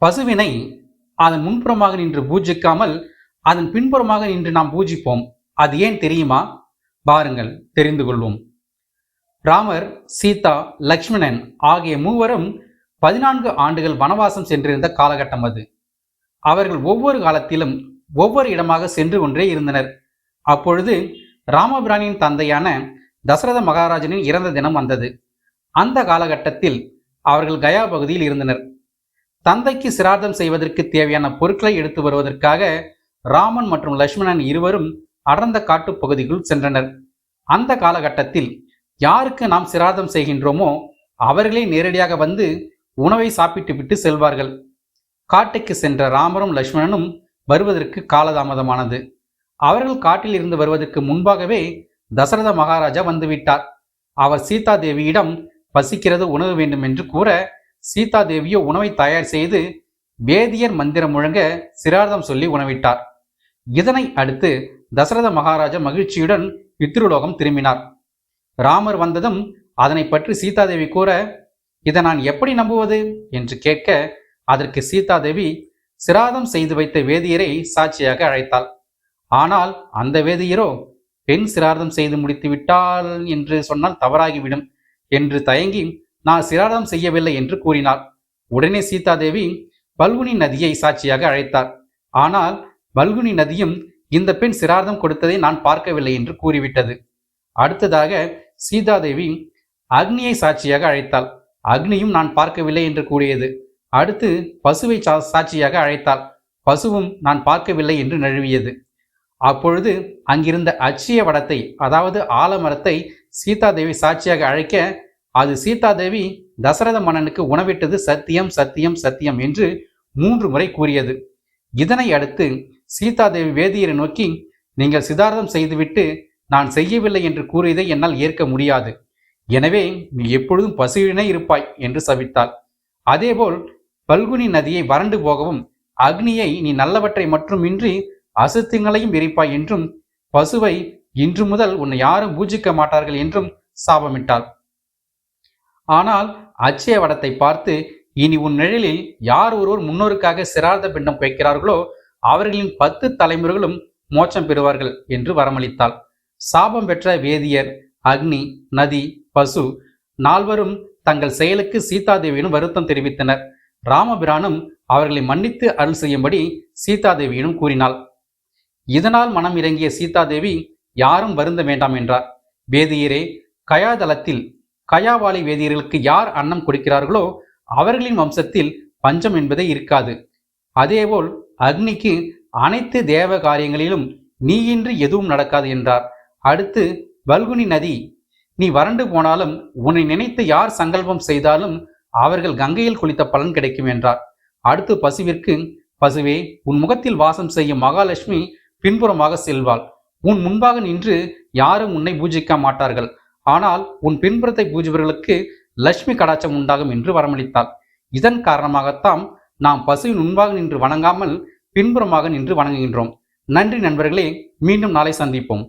பசுவினை அதன் முன்புறமாக நின்று பூஜிக்காமல் அதன் பின்புறமாக நின்று நாம் பூஜிப்போம். அது ஏன் தெரியுமா? பாருங்கள், தெரிந்து கொள்வோம். ராமர், சீதா, லக்ஷ்மணன் ஆகிய மூவரும் 14 ஆண்டுகள் வனவாசம் சென்றிருந்த காலகட்டம் அது. அவர்கள் ஒவ்வொரு காலத்திலும் ஒவ்வொரு இடமாக சென்று கொண்டே இருந்தனர். அப்பொழுது ராமபிரானின் தந்தையான தசரத மகாராஜனின் இறந்த தினம் வந்தது. அந்த காலகட்டத்தில் அவர்கள் கயா பகுதியில் இருந்தனர். தந்தைக்கு சிரார்த்தம் செய்வதற்கு தேவையான பொருட்களை எடுத்து வருவதற்காக ராமன் மற்றும் லட்சுமணன் இருவரும் அடர்ந்த காட்டுப் பகுதிக்குள் சென்றனர். அந்த காலகட்டத்தில் யாருக்கு நாம் சிரார்த்தம் செய்கின்றோமோ அவர்களே நேரடியாக வந்து உணவை சாப்பிட்டு விட்டு செல்வார்கள். காட்டுக்கு சென்ற ராமரும் லட்சுமணனும் வருவதற்கு காலதாமதமானது. அவர்கள் காட்டில் இருந்து வருவதற்கு முன்பாகவே தசரத மகாராஜா வந்துவிட்டார். அவர் சீதா தேவியிடம் பசிக்கிறது, உணவு வேண்டும் என்று கூற, சீதா தேவியோ உணவை தயார் செய்து வேதியர் மந்திரம் முழங்க சிரார்த்தம் சொல்லி உணவிட்டார். இதனை அடுத்து தசரத மகாராஜா மகிழ்ச்சியுடன் பித்ருலோகம் திரும்பினார். ராமர் வந்ததும் அதனை பற்றி சீதாதேவி கூற, இதை நான் எப்படி நம்புவது என்று கேட்க, அதற்கு சீதாதேவி சிராதம் செய்து வைத்த வேதியரை சாட்சியாக அழைத்தாள். ஆனால் அந்த வேதியரோ பெண் சிராதம் செய்து முடித்து விட்டாள் என்று சொன்னால் தவறாகிவிடும் என்று தயங்கி நான் சிராதம் செய்யவில்லை என்று கூறினார். உடனே சீதாதேவி பல்குனி நதியை சாட்சியாக அழைத்தார். ஆனால் பல்குனி நதியும் இந்த பெண் சிராதம் கொடுத்ததை நான் பார்க்கவில்லை என்று கூறிவிட்டது. அடுத்ததாக சீதாதேவி அக்னியை சாட்சியாக அழைத்தாள். அக்னியும் நான் பார்க்கவில்லை என்று கூறியது. அடுத்து பசுவை சாட்சியாக அழைத்தாள். பசுவும் நான் பார்க்கவில்லை என்று நழுவியது. அப்பொழுது அங்கிருந்த அட்சய வடத்தை, அதாவது ஆலமரத்தை சீதாதேவி சாட்சியாக அழைக்க, அது சீதாதேவி தசரத மன்னனுக்கு உணவிட்டது சத்தியம் சத்தியம் சத்தியம் என்று 3 முறை கூறியது. இதனை அடுத்து சீதாதேவி வேதியரை நோக்கி, நீங்கள் சிதார்த்தம் செய்துவிட்டு நான் செய்யவில்லை என்று கூறியதை என்னால் ஏற்க முடியாது. எனவே நீ எப்பொழுதும் பசுவினை இருப்பாய் என்று சபித்தாள். அதேபோல் பல்குனி நதியை வறண்டு போகவும், அக்னியை நீ நல்லவற்றை மட்டுமின்றி அசுத்தங்களையும் எரிப்பாய் என்றும், பசுவை இன்று முதல் உன்னை யாரும் பூஜிக்க மாட்டார்கள் என்றும் சாபமிட்டாள். ஆனால் அட்சய வடத்தை பார்த்து, இனி உன் நிழலில் யார் ஒருவர் முன்னோருக்காக சிரார்த்த பிண்டம் வைக்கிறார்களோ அவர்களின் 10 தலைமுறைகளும் மோட்சம் பெறுவார்கள் என்று வரமளித்தாள். சாபம் பெற்ற வேதியர், அக்னி, நதி, பசு 4வரும் தங்கள் செயலுக்கு சீதாதேவியிடம் வருத்தம் தெரிவித்தனர். ராமபிரானும் அவர்களை மன்னித்து அருள் செய்யும்படி சீதாதேவியிடம் கூறினாள். இதனால் மனம் இறங்கிய சீதாதேவி யாரும் வருந்த வேண்டாம் என்றார். வேதியரே, கயாதலத்தில் கயாவாளி வேதியர்களுக்கு யார் அன்னம் கொடுக்கிறார்களோ அவர்களின் வம்சத்தில் பஞ்சம் என்பதே இருக்காது. அதேபோல் அக்னிக்கு அனைத்து தேவ காரியங்களிலும் நீயின்றி எதுவும் நடக்காது என்றார். அடுத்து பல்குனி நதி, நீ வறண்டு போனாலும் உன்னை நினைத்து யார் சங்கல்பம் செய்தாலும் அவர்கள் கங்கையில் குளித்த பலன் கிடைக்கும் என்றார். அடுத்து பசுவிற்கு, பசுவே, உன் முகத்தில் வாசம் செய்யும் மகாலட்சுமி பின்புறமாக செல்வாள். உன் முன்பாக நின்று யாரும் உன்னை பூஜிக்க மாட்டார்கள். ஆனால் உன் பின்புறத்தை பூஜிப்பவர்களுக்கு லட்சுமி கடாட்சம் உண்டாகும் என்று வரமளித்தாள். இதன் காரணமாகத்தான் நாம் பசுவின் முன்பாக நின்று வணங்காமல் பின்புறமாக நின்று வணங்குகின்றோம். நன்றி நண்பர்களே, மீண்டும் நாளை சந்திப்போம்.